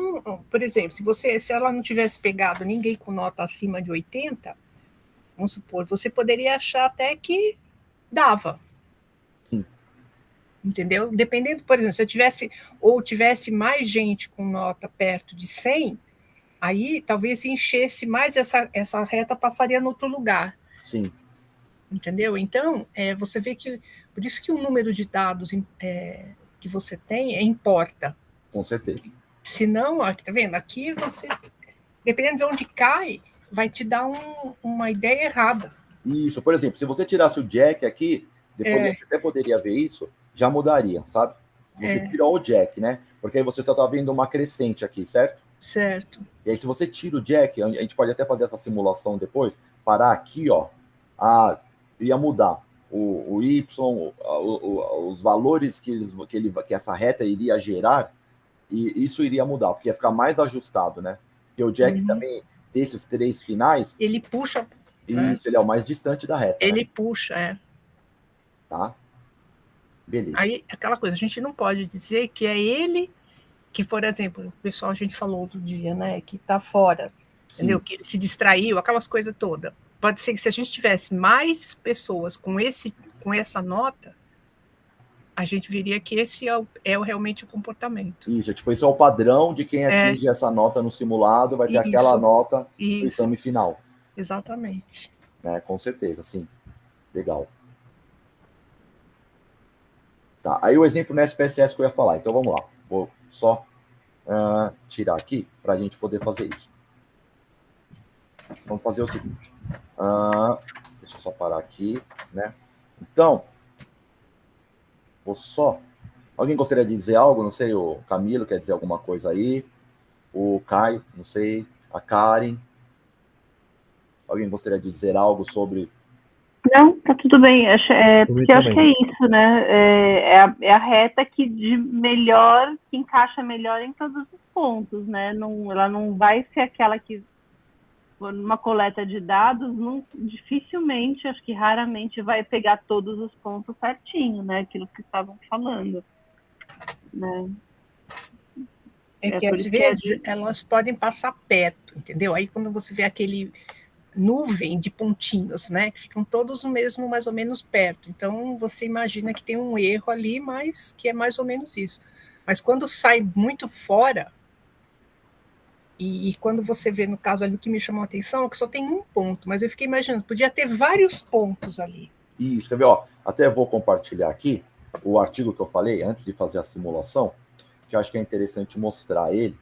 por exemplo, se ela não tivesse pegado ninguém com nota acima de 80, vamos supor, você poderia achar até que dava. Sim. Entendeu? Dependendo, por exemplo, se eu tivesse mais gente com nota perto de 100, aí talvez enchesse mais essa reta, passaria no outro lugar. Sim. Entendeu? Então, você vê que, por isso que o número de dados que você tem importa. Com certeza. Se não, tá vendo? Aqui você, dependendo de onde cai, vai te dar uma ideia errada. Isso, por exemplo, se você tirasse o Jack aqui, depois você até poderia ver isso, já mudaria, sabe? Você tirou o Jack, né? Porque aí você só tá vendo uma crescente aqui, certo? Certo. E aí, se você tira o Jack, a gente pode até fazer essa simulação depois, parar aqui, ó, ia mudar o Y, os valores que essa reta iria gerar, e isso iria mudar, porque ia ficar mais ajustado, né? Porque o Jack também, desses 3 finais, ele puxa. Isso, ele é o mais distante da reta. Ele né? puxa, Tá? Beleza. Aí, aquela coisa, a gente não pode dizer que é ele que, por exemplo, o pessoal, a gente falou outro dia, né, que tá fora, entendeu? Que ele se distraiu, aquelas coisas todas. Pode ser que se a gente tivesse mais pessoas com essa nota, a gente veria que esse realmente o comportamento. Isso, tipo, esse é o padrão de quem atinge essa nota no simulado, vai ter aquela nota no exame final. Exatamente. Né? Com certeza, sim. Legal. Tá, aí o exemplo no SPSS que eu ia falar. Então vamos lá. Vou só tirar aqui para a gente poder fazer isso. Vamos fazer o seguinte. Deixa eu só parar aqui, né? Então, vou só... Alguém gostaria de dizer algo? Não sei, o Camilo quer dizer alguma coisa aí? O Caio, não sei. A Karen. Alguém gostaria de dizer algo sobre... Não, tá tudo bem. Porque eu acho que é isso, né? É a reta que encaixa melhor em todos os pontos, né? Ela não vai ser aquela que, numa coleta de dados, dificilmente, acho que raramente vai pegar todos os pontos certinho, né? Aquilo que estavam falando. Né? Que às vezes elas podem passar perto, entendeu? Aí quando você vê aquele nuvem de pontinhos, né, que ficam todos no mesmo, mais ou menos perto. Então, você imagina que tem um erro ali, mas que é mais ou menos isso. Mas quando sai muito fora, e quando você vê, no caso ali, o que me chamou a atenção é que só tem um ponto, mas eu fiquei imaginando, podia ter vários pontos ali. Isso, quer ver? Ó, até vou compartilhar aqui o artigo que eu falei, antes de fazer a simulação, que eu acho que é interessante mostrar ele,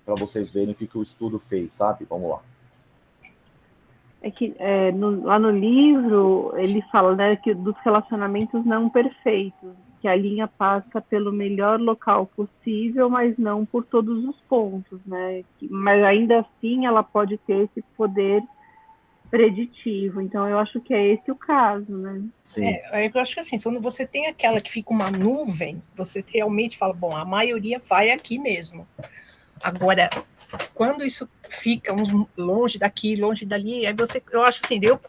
para vocês verem o que o estudo fez, sabe? Vamos lá. É que lá no livro ele fala, né, que dos relacionamentos não perfeitos, que a linha passa pelo melhor local possível, mas não por todos os pontos, né? Mas ainda assim ela pode ter esse poder preditivo. Então eu acho que é esse o caso, né? Sim. Eu acho que assim, quando você tem aquela que fica uma nuvem, você realmente fala, bom, a maioria vai aqui mesmo. Agora, quando isso fica longe daqui, longe dali, aí eu acho assim, eu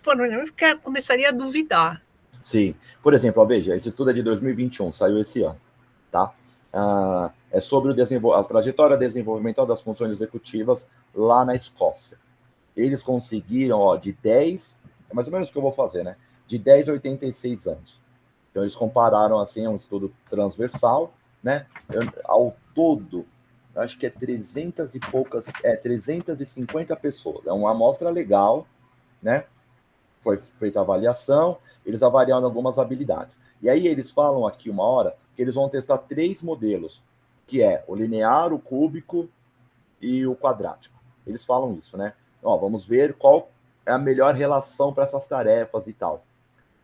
começaria a duvidar. Sim. Por exemplo, veja, esse estudo é de 2021, saiu esse ano, tá? É sobre a trajetória desenvolvimental das funções executivas lá na Escócia. Eles conseguiram, de 10, é mais ou menos o que eu vou fazer, né? De 10 a 86 anos. Então, eles compararam, assim, um estudo transversal, né? Ao todo, acho que 350 pessoas. É uma amostra legal, né? Foi feita a avaliação, eles avaliaram algumas habilidades. E aí eles falam aqui uma hora que eles vão testar 3 modelos, que é o linear, o cúbico e o quadrático. Eles falam isso, né? Vamos ver qual é a melhor relação para essas tarefas e tal.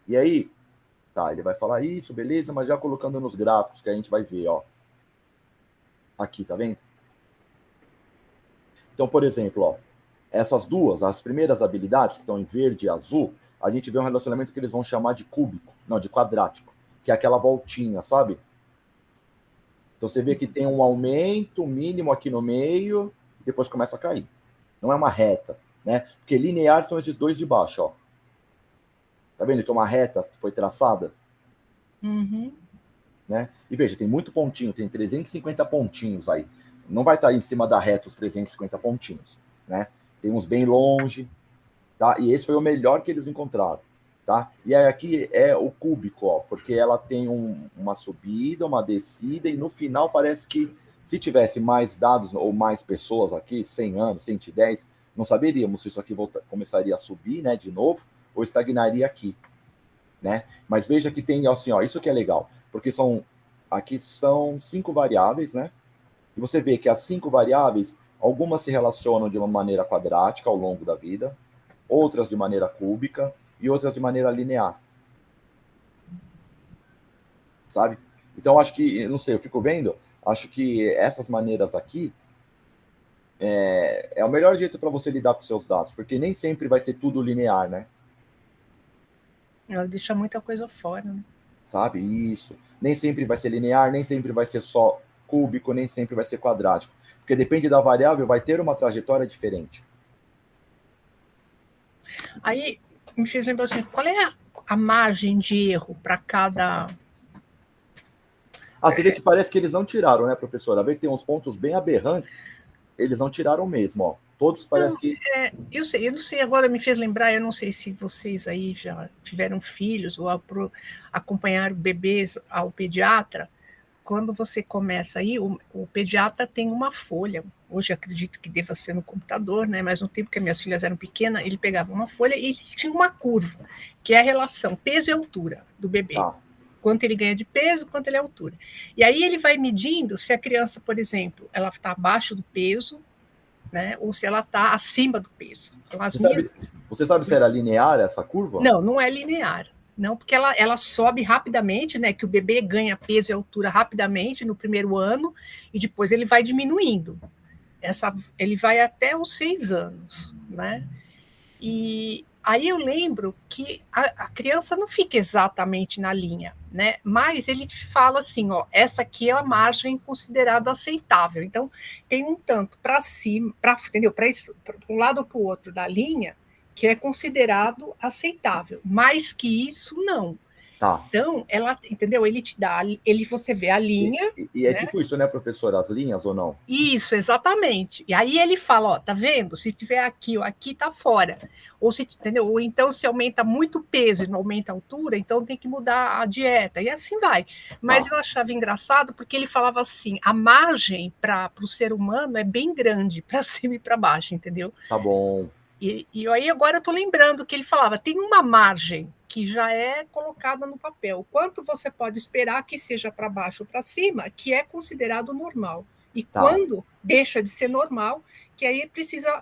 E aí, Tá, ele vai falar isso, beleza, mas já colocando nos gráficos que a gente vai ver, ó. Aqui, tá vendo? Então, por exemplo, ó, essas duas, as primeiras habilidades que estão em verde e azul, a gente vê um relacionamento que eles vão chamar de cúbico, não, de quadrático, que é aquela voltinha, sabe? Então você vê que tem um aumento mínimo aqui no meio, e depois começa a cair. Não é uma reta, né? Porque linear são esses dois de baixo, ó. Tá vendo que uma reta foi traçada? Uhum. Né? E veja, tem muito pontinho, tem 350 pontinhos aí. Não vai estar em cima da reta os 350 pontinhos, né? Tem uns bem longe, tá? E esse foi o melhor que eles encontraram, tá? E aí aqui é o cúbico, ó, porque ela tem uma subida, uma descida, e no final parece que se tivesse mais dados ou mais pessoas aqui, 100 anos, 110, não saberíamos se isso aqui começaria a subir, né, de novo, ou estagnaria aqui, né? Mas veja que tem assim, ó, isso que é legal, porque aqui são 5 variáveis, né? E você vê que as 5 variáveis, algumas se relacionam de uma maneira quadrática ao longo da vida, outras de maneira cúbica e outras de maneira linear. Sabe? Então, acho que, não sei, eu fico vendo, acho que essas maneiras aqui é o melhor jeito para você lidar com seus dados, porque nem sempre vai ser tudo linear, né? Ela deixa muita coisa fora, né? Sabe? Isso. Nem sempre vai ser linear, nem sempre vai ser só cúbico, nem sempre vai ser quadrático. Porque depende da variável, vai ter uma trajetória diferente. Aí me fez lembrar assim, qual é a margem de erro para cada... Você vê que parece que eles não tiraram, né, professora? Vê que tem uns pontos bem aberrantes, eles não tiraram mesmo, ó. Todos parece que... eu não sei, agora me fez lembrar, eu não sei se vocês aí já tiveram filhos ou acompanharam bebês ao pediatra. Quando você começa aí, o pediatra tem uma folha, hoje acredito que deva ser no computador, né? Mas no tempo que minhas filhas eram pequenas, ele pegava uma folha e ele tinha uma curva, que é a relação peso e altura do bebê. Quanto ele ganha de peso, quanto ele é altura. E aí ele vai medindo se a criança, por exemplo, ela está abaixo do peso, né? Ou se ela está acima do peso. Então, você sabe se era linear essa curva? Não, não é linear. Não, porque ela sobe rapidamente, né? Que o bebê ganha peso e altura rapidamente no primeiro ano, e depois ele vai diminuindo. Ele vai até os 6 anos, né? E aí eu lembro que a criança não fica exatamente na linha, né? Mas ele te fala assim, ó, essa aqui é a margem considerada aceitável. Então, tem um tanto para cima, entendeu? Para um lado ou para o outro da linha, que é considerado aceitável. Mais que isso, não. Tá. Então, entendeu? Ele te dá, você vê a linha. E é, né? Tipo isso, né, professora? As linhas ou não? Isso, exatamente. E aí ele fala, ó, tá vendo? Se tiver aqui, ó, aqui tá fora. Ou se, entendeu? Ou então se aumenta muito o peso e não aumenta a altura, então tem que mudar a dieta. E assim vai. Mas eu achava engraçado porque ele falava assim, a margem para o ser humano é bem grande, para cima e para baixo, entendeu? Tá bom. E aí agora eu tô lembrando que ele falava, tem uma margem que já é colocada no papel. Quanto você pode esperar que seja para baixo ou para cima, que é considerado normal. E quando deixa de ser normal, que aí precisa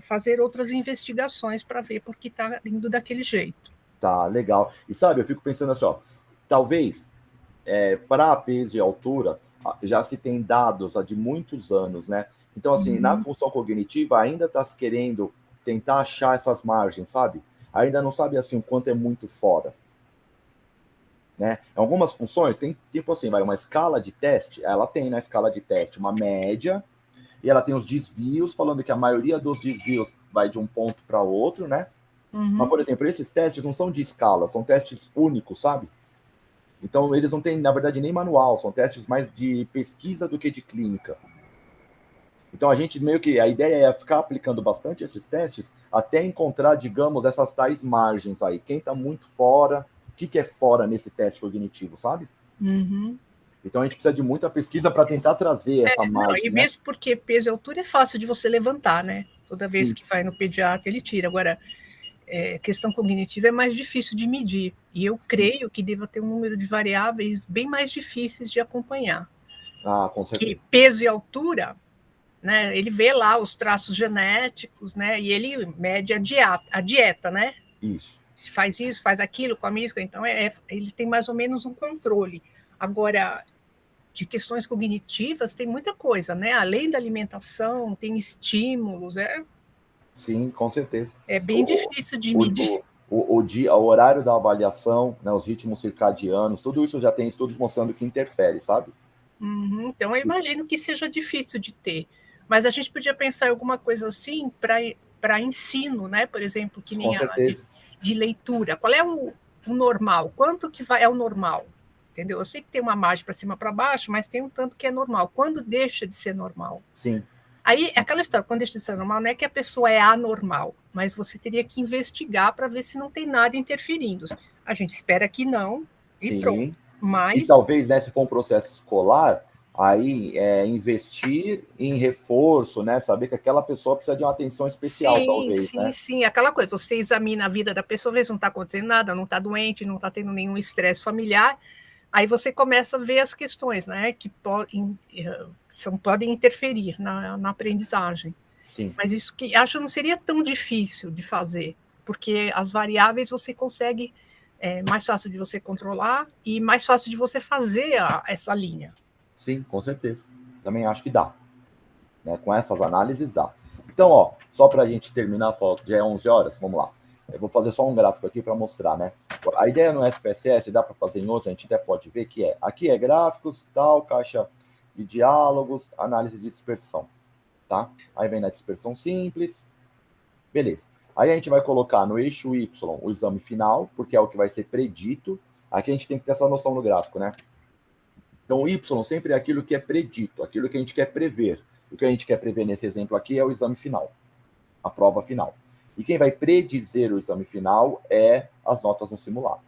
fazer outras investigações para ver por que está indo daquele jeito. Tá, legal. E sabe, eu fico pensando assim, ó, talvez para peso e altura já se tem dados há de muitos anos, né? Então, assim, na função cognitiva ainda está se querendo tentar achar essas margens, sabe? Ainda não sabe, assim, o quanto é muito fora. Né? Em algumas funções, tem tipo assim, uma escala de teste, ela tem na escala de teste uma média, e ela tem os desvios, falando que a maioria dos desvios vai de um ponto para outro, né? Mas, por exemplo, esses testes não são de escala, são testes únicos, sabe? Então, eles não têm, na verdade, nem manual, são testes mais de pesquisa do que de clínica. Então, a gente meio que, a ideia é ficar aplicando bastante esses testes até encontrar, digamos, essas tais margens aí. Quem está muito fora, o que é fora nesse teste cognitivo, sabe? Então, a gente precisa de muita pesquisa para tentar trazer essa margem. E mesmo porque peso e altura é fácil de você levantar, né? Toda vez que vai no pediatra, ele tira. Agora, questão cognitiva é mais difícil de medir. E eu creio que deva ter um número de variáveis bem mais difíceis de acompanhar. Com certeza. Que peso e altura... Né, ele vê lá os traços genéticos, né, e ele mede a dieta, né? Isso. se faz isso, faz aquilo, come isso. Então, ele tem mais ou menos um controle. Agora, de questões cognitivas, tem muita coisa, né? Além da alimentação, tem estímulos, Sim, com certeza. É bem difícil de medir. O horário da avaliação, né, os ritmos circadianos, tudo isso já tem estudos mostrando que interfere, sabe? Então, eu imagino que seja difícil de ter. Mas a gente podia pensar em alguma coisa assim para ensino, né? Por exemplo, que nem de leitura. Qual é o normal? Quanto que é o normal? Entendeu? Eu sei que tem uma margem para cima para baixo, mas tem um tanto que é normal. Quando deixa de ser normal? Sim. Aí, aquela história, quando deixa de ser normal, não é que a pessoa é anormal, mas você teria que investigar para ver se não tem nada interferindo. A gente espera que não, e Sim. pronto. Mas... E talvez, né, se for um processo escolar, aí investir em reforço, né? Saber que aquela pessoa precisa de uma atenção especial, talvez, né? Sim. Aquela coisa, você examina a vida da pessoa, vê se não está acontecendo nada, não está doente, não está tendo nenhum estresse familiar, aí você começa a ver as questões, né, que podem interferir na aprendizagem. Sim. Mas isso que acho não seria tão difícil de fazer, porque as variáveis você consegue, mais fácil de você controlar e mais fácil de você fazer essa linha. Sim, com certeza. Também acho que dá. Né? Com essas análises dá. Então, ó, só para a gente terminar, já é 11 horas, vamos lá. Eu vou fazer só um gráfico aqui para mostrar, né? A ideia no SPSS, dá para fazer em outros, a gente até pode ver que aqui é gráficos, tal, caixa de diálogos, análise de dispersão, tá? Aí vem na dispersão simples, beleza. Aí a gente vai colocar no eixo Y o exame final, porque é o que vai ser predito. Aqui a gente tem que ter essa noção no gráfico, né? Então, o Y sempre é aquilo que é predito, aquilo que a gente quer prever. O que a gente quer prever nesse exemplo aqui é o exame final, a prova final. E quem vai predizer o exame final é as notas no simulado.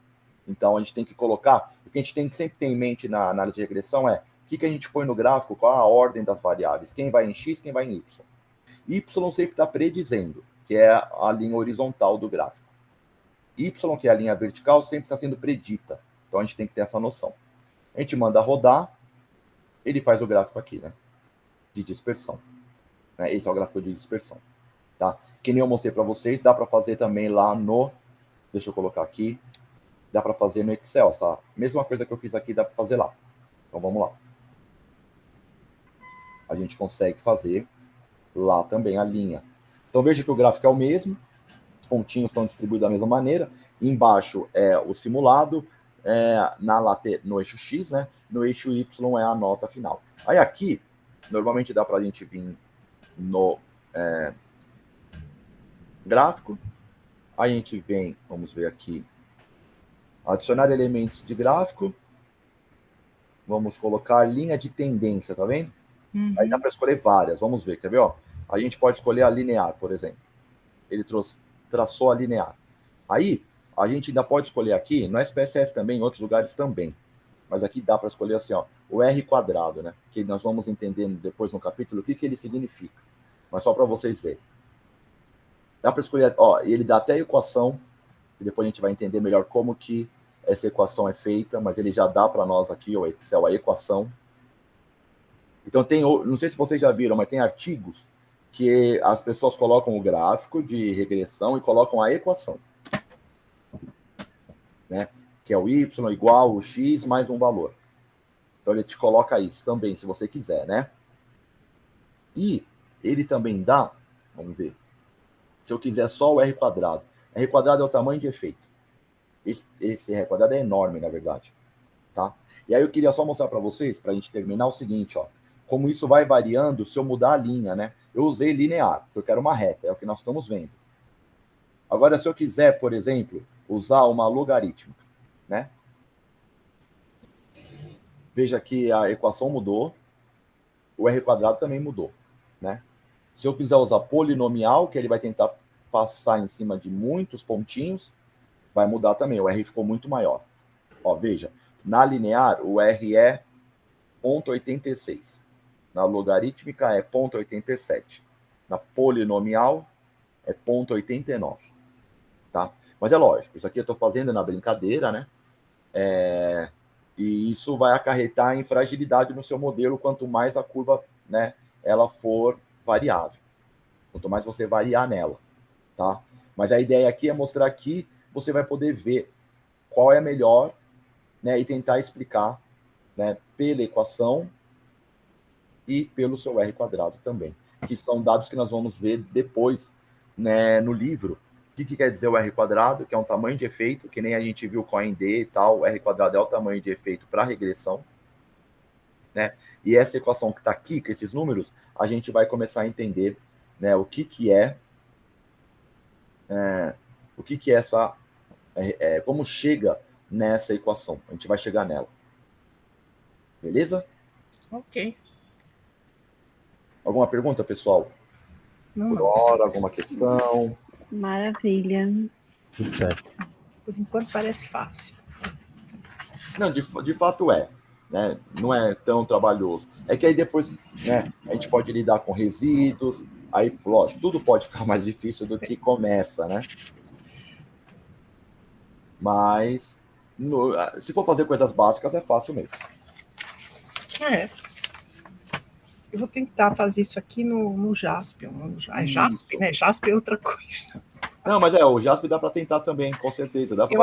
Então, a gente tem que colocar, o que a gente tem que sempre ter em mente na análise de regressão é o que a gente põe no gráfico, qual a ordem das variáveis, quem vai em X, quem vai em Y. Y sempre está predizendo, que é a linha horizontal do gráfico. Y, que é a linha vertical, sempre está sendo predita. Então, a gente tem que ter essa noção. A gente manda rodar, ele faz o gráfico aqui, né? De dispersão. Né? Esse é o gráfico de dispersão. Tá? Que nem eu mostrei para vocês, dá para fazer também lá no... Deixa eu colocar aqui. Dá para fazer no Excel. Essa mesma coisa que eu fiz aqui, dá para fazer lá. Então, vamos lá. A gente consegue fazer lá também a linha. Então, veja que o gráfico é o mesmo. Os pontinhos estão distribuídos da mesma maneira. Embaixo é o simulado. No eixo X, né? No eixo Y é a nota final. Aí aqui, normalmente dá para a gente vir no gráfico. Aí a gente vem, vamos ver aqui, adicionar elementos de gráfico. Vamos colocar linha de tendência, tá vendo? Aí dá para escolher várias, vamos ver, quer ver? Ó? A gente pode escolher a linear, por exemplo. Ele traçou a linear. Aí, a gente ainda pode escolher aqui, no SPSS também, em outros lugares também. Mas aqui dá para escolher assim, ó, o R quadrado, né? Que nós vamos entendendo depois no capítulo o que ele significa. Mas só para vocês verem. Dá para escolher, ó, e ele dá até a equação, e depois a gente vai entender melhor como que essa equação é feita, mas ele já dá para nós aqui, o Excel, a equação. Então tem, não sei se vocês já viram, mas tem artigos que as pessoas colocam o gráfico de regressão e colocam a equação. Né? Que é o Y igual o X mais um valor. Então ele te coloca isso também, se você quiser, né? E ele também dá, vamos ver, se eu quiser só o R quadrado. R quadrado é o tamanho de efeito. Esse R quadrado é enorme, na verdade. Tá? E aí eu queria só mostrar para vocês, para a gente terminar, o seguinte, ó. Como isso vai variando se eu mudar a linha, né? Eu usei linear, porque eu quero uma reta, é o que nós estamos vendo. Agora, se eu quiser, por exemplo, usar uma logarítmica, né? Veja que a equação mudou, o R quadrado também mudou, né? Se eu quiser usar polinomial, que ele vai tentar passar em cima de muitos pontinhos, vai mudar também, o R ficou muito maior. Ó, veja, na linear, o R é 0,86. Na logarítmica é 0,87. Na polinomial é 0,89. Tá? Mas é lógico, isso aqui eu estou fazendo na brincadeira, né? E isso vai acarretar em fragilidade no seu modelo quanto mais a curva, né, ela for variável. Quanto mais você variar nela, tá? Mas a ideia aqui é mostrar que você vai poder ver qual é a melhor, né, e tentar explicar, né, pela equação e pelo seu R quadrado também, que são dados que nós vamos ver depois, né, no livro. O que quer dizer o R quadrado? Que é um tamanho de efeito, que nem a gente viu com a AND e tal, o R quadrado é o tamanho de efeito para regressão, né? E essa equação que está aqui, com esses números, a gente vai começar a entender, né, o que é essa, como chega nessa equação. A gente vai chegar nela. Beleza? Ok. Alguma pergunta, pessoal? Não, Por hora, alguma questão? Maravilha. Tudo certo. por enquanto parece fácil. Não, de fato é. Né? Não é tão trabalhoso. É que aí depois, né, a gente pode lidar com resíduos, aí, lógico, tudo pode ficar mais difícil do que começa, né? Mas, se for fazer coisas básicas, é fácil mesmo. É. Eu vou tentar fazer isso aqui no Jaspion. É Jasp, né? Jasp é outra coisa. Não, mas o Jasp dá para tentar também, com certeza. Dá pra Eu